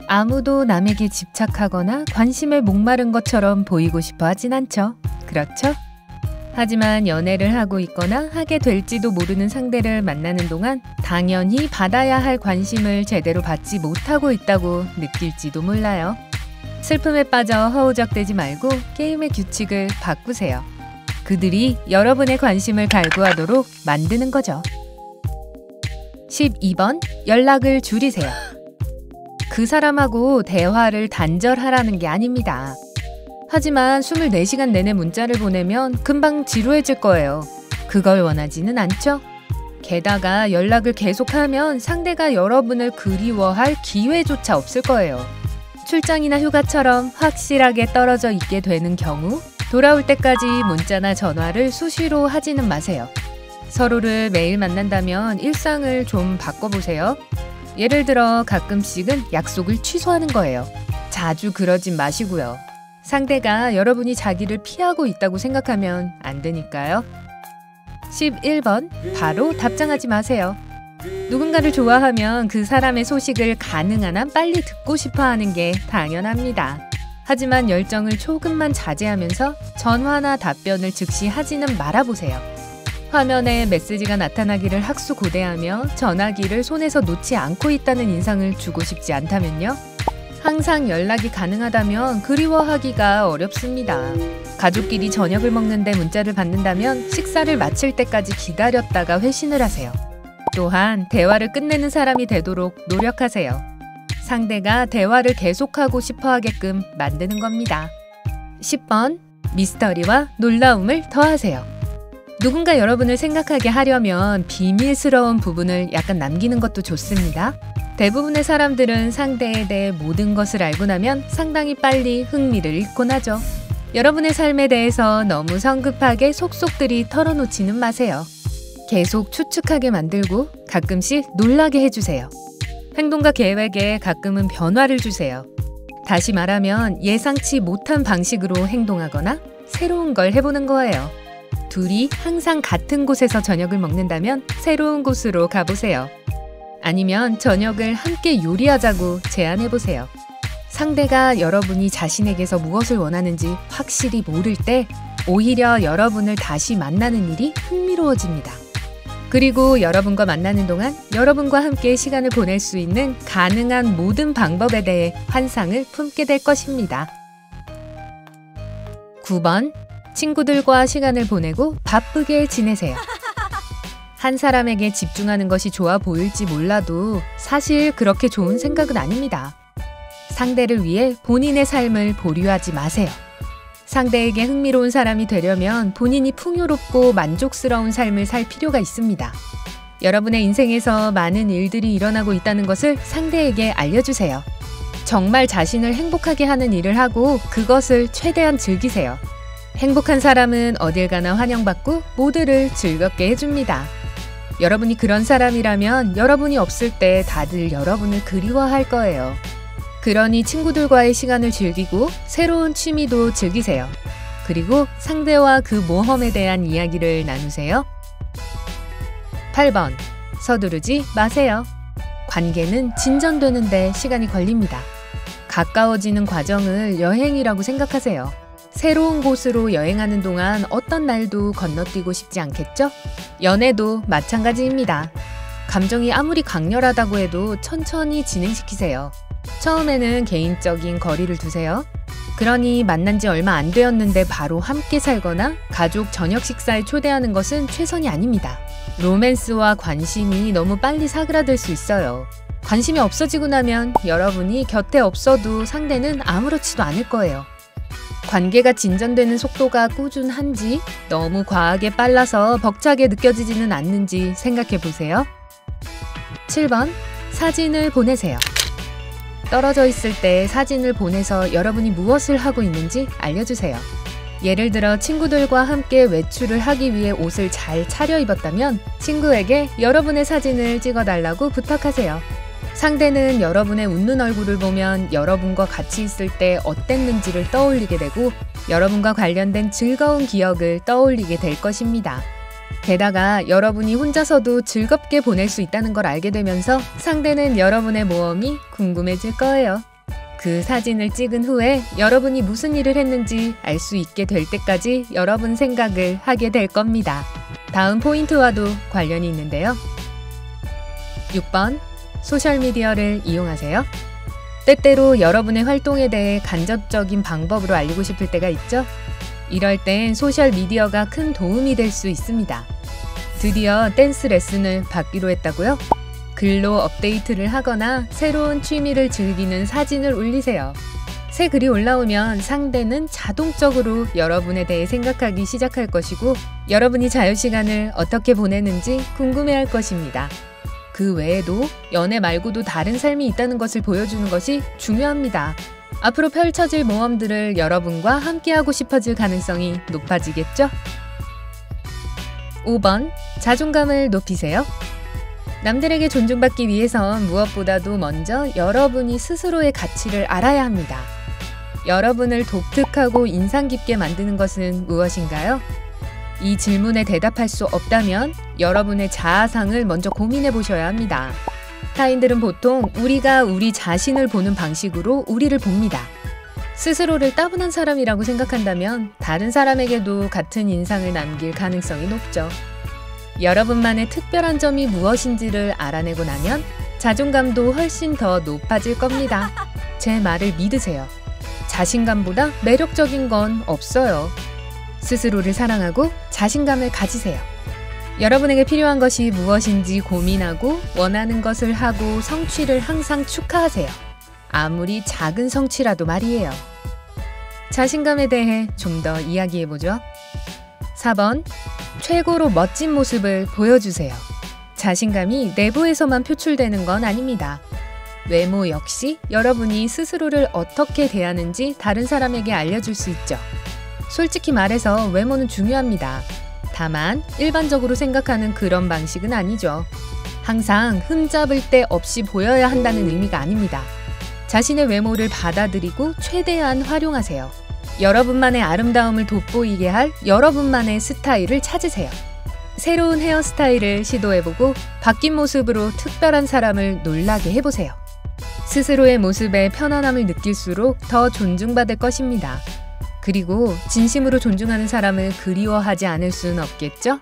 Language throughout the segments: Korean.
아무도 남에게 집착하거나 관심에 목마른 것처럼 보이고 싶어 하진 않죠. 그렇죠? 하지만 연애를 하고 있거나 하게 될지도 모르는 상대를 만나는 동안 당연히 받아야 할 관심을 제대로 받지 못하고 있다고 느낄지도 몰라요. 슬픔에 빠져 허우적대지 말고 게임의 규칙을 바꾸세요. 그들이 여러분의 관심을 갈구하도록 만드는 거죠. 12번, 연락을 줄이세요. 그 사람하고 대화를 단절하라는 게 아닙니다. 하지만 24시간 내내 문자를 보내면 금방 지루해질 거예요. 그걸 원하지는 않죠? 게다가 연락을 계속하면 상대가 여러분을 그리워할 기회조차 없을 거예요. 출장이나 휴가처럼 확실하게 떨어져 있게 되는 경우 돌아올 때까지 문자나 전화를 수시로 하지는 마세요. 서로를 매일 만난다면 일상을 좀 바꿔보세요. 예를 들어 가끔씩은 약속을 취소하는 거예요. 자주 그러진 마시고요. 상대가 여러분이 자기를 피하고 있다고 생각하면 안 되니까요. 11번, 바로 답장하지 마세요. 누군가를 좋아하면 그 사람의 소식을 가능한 한 빨리 듣고 싶어 하는 게 당연합니다. 하지만 열정을 조금만 자제하면서 전화나 답변을 즉시 하지는 말아보세요. 화면에 메시지가 나타나기를 학수고대하며 전화기를 손에서 놓지 않고 있다는 인상을 주고 싶지 않다면요. 항상 연락이 가능하다면 그리워하기가 어렵습니다. 가족끼리 저녁을 먹는데 문자를 받는다면 식사를 마칠 때까지 기다렸다가 회신을 하세요. 또한 대화를 끝내는 사람이 되도록 노력하세요. 상대가 대화를 계속하고 싶어 하게끔 만드는 겁니다. 10번, 미스터리와 놀라움을 더하세요. 누군가 여러분을 생각하게 하려면 비밀스러운 부분을 약간 남기는 것도 좋습니다. 대부분의 사람들은 상대에 대해 모든 것을 알고 나면 상당히 빨리 흥미를 잃곤 하죠. 여러분의 삶에 대해서 너무 성급하게 속속들이 털어놓지는 마세요. 계속 추측하게 만들고 가끔씩 놀라게 해주세요. 행동과 계획에 가끔은 변화를 주세요. 다시 말하면 예상치 못한 방식으로 행동하거나 새로운 걸 해보는 거예요. 둘이 항상 같은 곳에서 저녁을 먹는다면 새로운 곳으로 가보세요. 아니면 저녁을 함께 요리하자고 제안해보세요. 상대가 여러분이 자신에게서 무엇을 원하는지 확실히 모를 때 오히려 여러분을 다시 만나는 일이 흥미로워집니다. 그리고 여러분과 만나는 동안 여러분과 함께 시간을 보낼 수 있는 가능한 모든 방법에 대해 환상을 품게 될 것입니다. 9번, 친구들과 시간을 보내고 바쁘게 지내세요. 한 사람에게 집중하는 것이 좋아 보일지 몰라도 사실 그렇게 좋은 생각은 아닙니다. 상대를 위해 본인의 삶을 보류하지 마세요. 상대에게 흥미로운 사람이 되려면 본인이 풍요롭고 만족스러운 삶을 살 필요가 있습니다. 여러분의 인생에서 많은 일들이 일어나고 있다는 것을 상대에게 알려주세요. 정말 자신을 행복하게 하는 일을 하고 그것을 최대한 즐기세요. 행복한 사람은 어딜 가나 환영받고 모두를 즐겁게 해줍니다. 여러분이 그런 사람이라면 여러분이 없을 때 다들 여러분을 그리워할 거예요. 그러니 친구들과의 시간을 즐기고 새로운 취미도 즐기세요. 그리고 상대와 그 모험에 대한 이야기를 나누세요. 8번, 서두르지 마세요. 관계는 진전되는데 시간이 걸립니다. 가까워지는 과정을 여행이라고 생각하세요. 새로운 곳으로 여행하는 동안 어떤 날도 건너뛰고 싶지 않겠죠? 연애도 마찬가지입니다. 감정이 아무리 강렬하다고 해도 천천히 진행시키세요. 처음에는 개인적인 거리를 두세요. 그러니 만난 지 얼마 안 되었는데 바로 함께 살거나 가족 저녁 식사에 초대하는 것은 최선이 아닙니다. 로맨스와 관심이 너무 빨리 사그라들 수 있어요. 관심이 없어지고 나면 여러분이 곁에 없어도 상대는 아무렇지도 않을 거예요. 관계가 진전되는 속도가 꾸준한지 너무 과하게 빨라서 벅차게 느껴지지는 않는지 생각해 보세요. 7번, 사진을 보내세요. 떨어져 있을 때 사진을 보내서 여러분이 무엇을 하고 있는지 알려주세요. 예를 들어 친구들과 함께 외출을 하기 위해 옷을 잘 차려입었다면 친구에게 여러분의 사진을 찍어달라고 부탁하세요. 상대는 여러분의 웃는 얼굴을 보면 여러분과 같이 있을 때 어땠는지를 떠올리게 되고 여러분과 관련된 즐거운 기억을 떠올리게 될 것입니다. 게다가 여러분이 혼자서도 즐겁게 보낼 수 있다는 걸 알게 되면서 상대는 여러분의 모험이 궁금해질 거예요. 그 사진을 찍은 후에 여러분이 무슨 일을 했는지 알 수 있게 될 때까지 여러분 생각을 하게 될 겁니다. 다음 포인트와도 관련이 있는데요. 6번. 소셜미디어를 이용하세요. 때때로 여러분의 활동에 대해 간접적인 방법으로 알리고 싶을 때가 있죠? 이럴 땐 소셜미디어가 큰 도움이 될 수 있습니다. 드디어 댄스 레슨을 받기로 했다고요? 글로 업데이트를 하거나 새로운 취미를 즐기는 사진을 올리세요. 새 글이 올라오면 상대는 자동적으로 여러분에 대해 생각하기 시작할 것이고 여러분이 자유시간을 어떻게 보내는지 궁금해할 것입니다. 그 외에도 연애 말고도 다른 삶이 있다는 것을 보여주는 것이 중요합니다. 앞으로 펼쳐질 모험들을 여러분과 함께하고 싶어질 가능성이 높아지겠죠? 5번. 자존감을 높이세요. 남들에게 존중받기 위해선 무엇보다도 먼저 여러분이 스스로의 가치를 알아야 합니다. 여러분을 독특하고 인상 깊게 만드는 것은 무엇인가요? 이 질문에 대답할 수 없다면 여러분의 자아상을 먼저 고민해 보셔야 합니다. 타인들은 보통 우리가 우리 자신을 보는 방식으로 우리를 봅니다. 스스로를 따분한 사람이라고 생각한다면 다른 사람에게도 같은 인상을 남길 가능성이 높죠. 여러분만의 특별한 점이 무엇인지를 알아내고 나면 자존감도 훨씬 더 높아질 겁니다. 제 말을 믿으세요. 자신감보다 매력적인 건 없어요. 스스로를 사랑하고 자신감을 가지세요. 여러분에게 필요한 것이 무엇인지 고민하고 원하는 것을 하고 성취를 항상 축하하세요. 아무리 작은 성취라도 말이에요. 자신감에 대해 좀 더 이야기해보죠. 4번. 최고로 멋진 모습을 보여주세요. 자신감이 내부에서만 표출되는 건 아닙니다. 외모 역시 여러분이 스스로를 어떻게 대하는지 다른 사람에게 알려줄 수 있죠. 솔직히 말해서 외모는 중요합니다. 다만 일반적으로 생각하는 그런 방식은 아니죠. 항상 흠잡을 데 없이 보여야 한다는 의미가 아닙니다. 자신의 외모를 받아들이고 최대한 활용하세요. 여러분만의 아름다움을 돋보이게 할 여러분만의 스타일을 찾으세요. 새로운 헤어스타일을 시도해보고 바뀐 모습으로 특별한 사람을 놀라게 해보세요. 스스로의 모습에 편안함을 느낄수록 더 존중받을 것입니다. 그리고 진심으로 존중하는 사람을 그리워하지 않을 수는 없겠죠?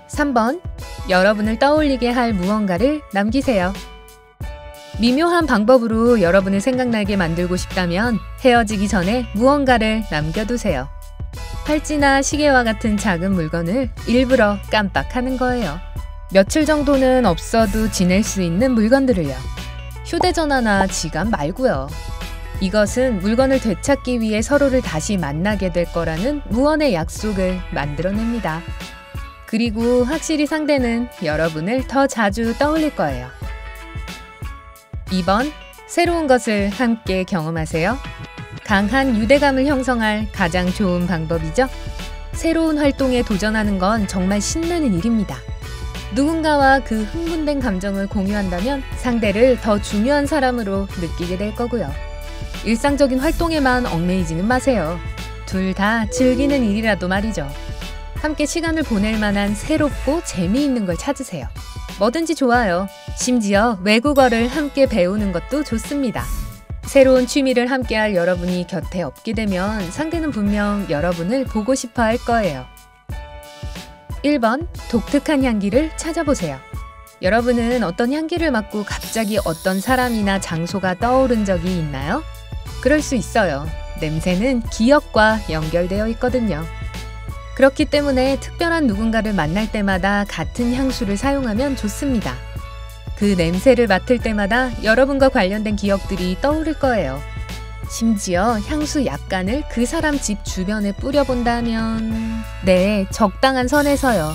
3번. 여러분을 떠올리게 할 무언가를 남기세요. 미묘한 방법으로 여러분을 생각나게 만들고 싶다면 헤어지기 전에 무언가를 남겨두세요. 팔찌나 시계와 같은 작은 물건을 일부러 깜빡하는 거예요. 며칠 정도는 없어도 지낼 수 있는 물건들을요. 휴대전화나 지갑 말고요. 이것은 물건을 되찾기 위해 서로를 다시 만나게 될 거라는 무언의 약속을 만들어냅니다. 그리고 확실히 상대는 여러분을 더 자주 떠올릴 거예요. 2번. 새로운 것을 함께 경험하세요. 강한 유대감을 형성할 가장 좋은 방법이죠. 새로운 활동에 도전하는 건 정말 신나는 일입니다. 누군가와 그 흥분된 감정을 공유한다면 상대를 더 중요한 사람으로 느끼게 될 거고요. 일상적인 활동에만 얽매이지는 마세요. 둘 다 즐기는 일이라도 말이죠. 함께 시간을 보낼 만한 새롭고 재미있는 걸 찾으세요. 뭐든지 좋아요. 심지어 외국어를 함께 배우는 것도 좋습니다. 새로운 취미를 함께할 여러분이 곁에 없게 되면 상대는 분명 여러분을 보고 싶어 할 거예요. 1번. 독특한 향기를 찾아보세요. 여러분은 어떤 향기를 맡고 갑자기 어떤 사람이나 장소가 떠오른 적이 있나요? 그럴 수 있어요. 냄새는 기억과 연결되어 있거든요. 그렇기 때문에 특별한 누군가를 만날 때마다 같은 향수를 사용하면 좋습니다. 그 냄새를 맡을 때마다 여러분과 관련된 기억들이 떠오를 거예요. 심지어 향수 약간을 그 사람 집 주변에 뿌려본다면... 네, 적당한 선에서요.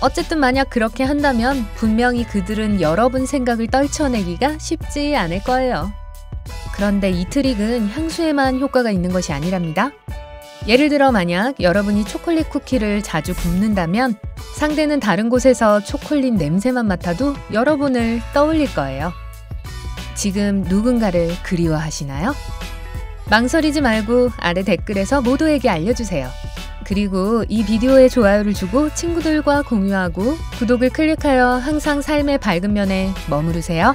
어쨌든 만약 그렇게 한다면 분명히 그들은 여러분 생각을 떨쳐내기가 쉽지 않을 거예요. 그런데 이 트릭은 향수에만 효과가 있는 것이 아니랍니다. 예를 들어 만약 여러분이 초콜릿 쿠키를 자주 굽는다면 상대는 다른 곳에서 초콜릿 냄새만 맡아도 여러분을 떠올릴 거예요. 지금 누군가를 그리워하시나요? 망설이지 말고 아래 댓글에서 모두에게 알려주세요. 그리고 이 비디오에 좋아요를 주고 친구들과 공유하고 구독을 클릭하여 항상 삶의 밝은 면에 머무르세요.